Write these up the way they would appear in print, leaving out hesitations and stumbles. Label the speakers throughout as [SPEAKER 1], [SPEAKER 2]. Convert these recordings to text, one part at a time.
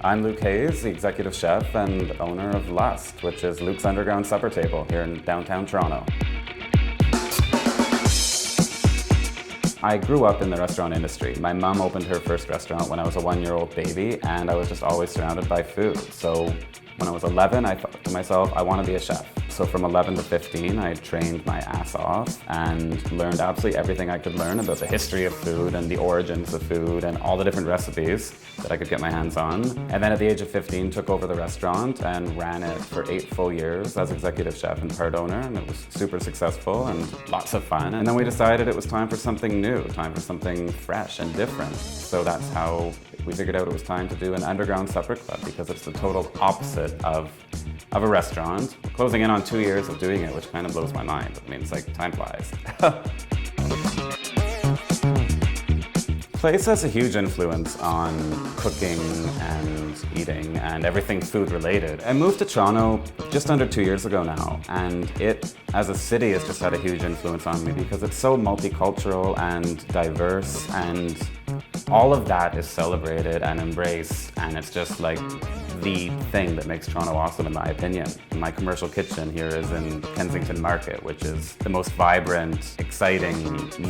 [SPEAKER 1] I'm Luke Hayes, the executive chef and owner of L.U.S.T, which is Luke's Underground Supper Table here in downtown Toronto. I grew up in the restaurant industry. My mom opened her first restaurant when I was a one-year-old baby, and I was just always surrounded by food. So when I was 11, I thought to myself, I want to be a chef. So from 11 to 15, I trained my ass off and learned absolutely everything I could learn about the history of food and the origins of food and all the different recipes that I could get my hands on. And then at the age of 15, took over the restaurant and ran it for 8 full years as executive chef and part owner, and it was super successful and lots of fun. And then we decided it was time for something new, time for something fresh and different. So that's how we figured out it was time to do an underground supper club, because it's the total opposite of a restaurant. We're closing in on 2 years of doing it, which kind of blows my mind. I mean, it's like time flies. Place has a huge influence on cooking and eating and everything food related. I moved to Toronto just under 2 years ago now, and it, as a city, has just had a huge influence on me because it's so multicultural and diverse, and all of that is celebrated and embraced, and it's just like the thing that makes Toronto awesome, in my opinion. My commercial kitchen here is in Kensington Market, which is the most vibrant, exciting,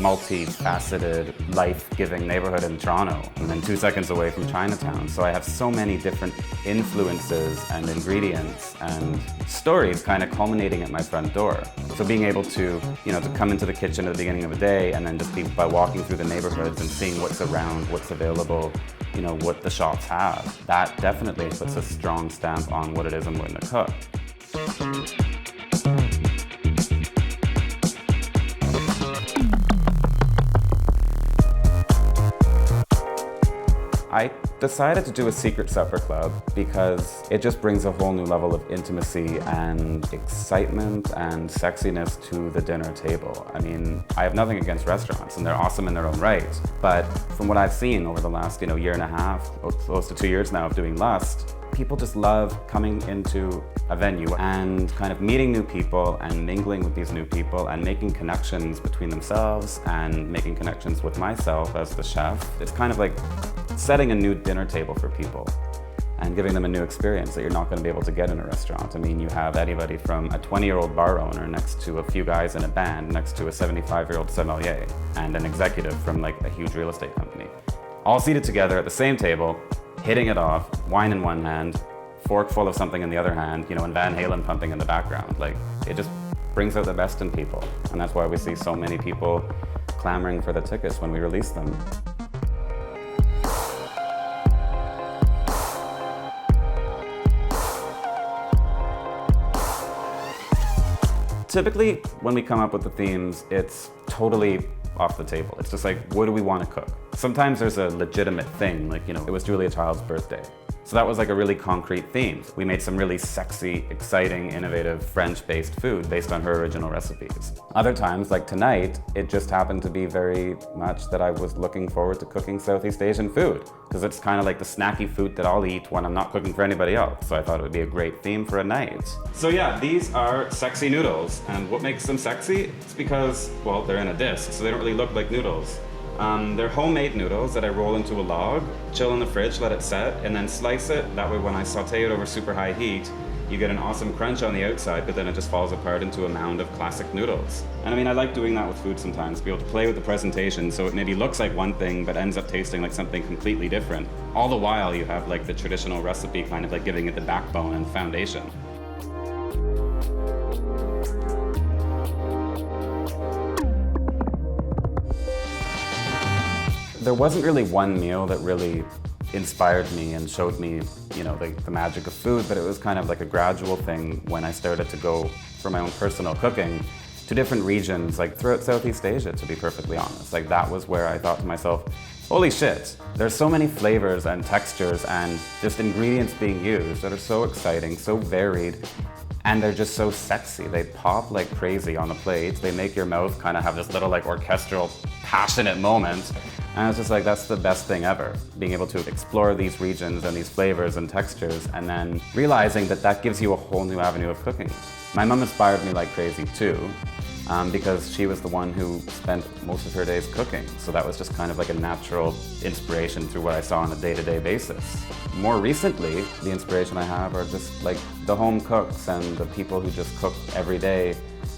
[SPEAKER 1] multifaceted, life-giving neighborhood in Toronto, and then 2 seconds away from Chinatown. So I have so many different influences and ingredients and stories kind of culminating at my front door. So being able to, to come into the kitchen at the beginning of a day and then just be by walking through the neighborhoods and seeing what's around, what's available, what the shops have, that definitely puts a strong stamp on what it is I'm going to cook. I decided to do a secret supper club because it just brings a whole new level of intimacy and excitement and sexiness to the dinner table. I mean, I have nothing against restaurants, and they're awesome in their own right, but from what I've seen over the last, year and a half, or close to 2 years now of doing L.U.S.T, people just love coming into a venue and kind of meeting new people and mingling with these new people and making connections between themselves and making connections with myself as the chef. It's kind of like setting a new dinner table for people and giving them a new experience that you're not going to be able to get in a restaurant. I mean, you have anybody from a 20-year-old bar owner next to a few guys in a band next to a 75-year-old sommelier and an executive from like a huge real estate company, all seated together at the same table, hitting it off, wine in one hand, fork full of something in the other hand, and Van Halen pumping in the background. Like, it just brings out the best in people. And that's why we see so many people clamoring for the tickets when we release them. Typically, when we come up with the themes, it's totally off the table. It's just like, what do we want to cook? Sometimes there's a legitimate thing, like, it was Julia Child's birthday. So that was like a really concrete theme. We made some really sexy, exciting, innovative French-based food based on her original recipes. Other times, like tonight, it just happened to be very much that I was looking forward to cooking Southeast Asian food, because it's kind of like the snacky food that I'll eat when I'm not cooking for anybody else. So I thought it would be a great theme for a night. So yeah, these are sexy noodles. And what makes them sexy? It's because, well, they're in a disc, so they don't really look like noodles. They're homemade noodles that I roll into a log, chill in the fridge, let it set, and then slice it. That way when I saute it over super high heat, you get an awesome crunch on the outside, but then it just falls apart into a mound of classic noodles. And I mean, I like doing that with food sometimes, be able to play with the presentation so it maybe looks like one thing, but ends up tasting like something completely different. All the while you have like the traditional recipe kind of like giving it the backbone and foundation. There wasn't really one meal that really inspired me and showed me, the magic of food, but it was kind of like a gradual thing when I started to go for my own personal cooking to different regions, like throughout Southeast Asia, to be perfectly honest. Like, that was where I thought to myself, holy shit, there's so many flavors and textures and just ingredients being used that are so exciting, so varied, and they're just so sexy. They pop like crazy on the plate. They make your mouth kind of have this little like orchestral, passionate moment. And I was just like, that's the best thing ever. Being able to explore these regions and these flavors and textures, and then realizing that that gives you a whole new avenue of cooking. My mom inspired me like crazy too. because she was the one who spent most of her days cooking. So that was just kind of like a natural inspiration through what I saw on a day-to-day basis. More recently, the inspiration I have are just like the home cooks and the people who just cook every day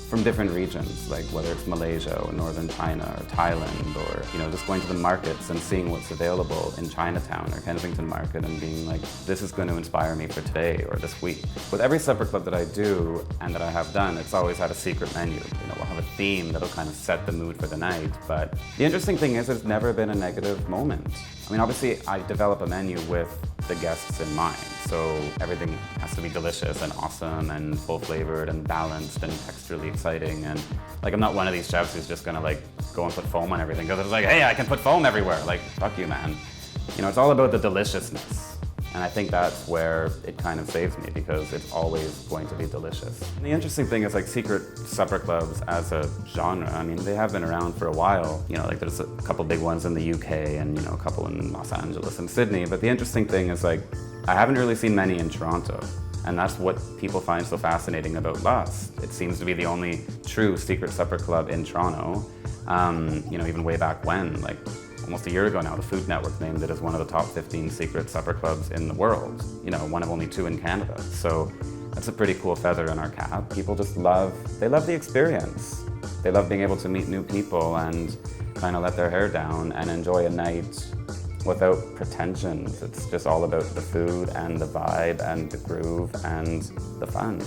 [SPEAKER 1] from different regions, like whether it's Malaysia or northern China or Thailand, or just going to the markets and seeing what's available in Chinatown or Kensington Market and being like, this is going to inspire me for today or this week. With every supper club that I do and that I have done, it's always had a secret menu. We'll have a theme that'll kind of set the mood for the night, but the interesting thing is there's never been a negative moment. I mean, obviously I develop a menu with the guests in mind, so everything has to be delicious and awesome and full flavored and balanced and texturally exciting, and like I'm not one of these chefs who's just gonna like go and put foam on everything because it's like, hey, I can put foam everywhere. Like, fuck you, man. It's all about the deliciousness. And I think that's where it kind of saves me, because it's always going to be delicious. And the interesting thing is, like, secret supper clubs as a genre, I mean, they have been around for a while. Like there's a couple big ones in the UK and, a couple in Los Angeles and Sydney. But the interesting thing is, like, I haven't really seen many in Toronto. And that's what people find so fascinating about L.U.S.T. It seems to be the only true secret supper club in Toronto. Even way back when, like, almost a year ago now, the Food Network named it as one of the top 15 secret supper clubs in the world. One of only 2 in Canada. So that's a pretty cool feather in our cap. People just love the experience. They love being able to meet new people and kind of let their hair down and enjoy a night without pretensions. It's just all about the food and the vibe and the groove and the fun.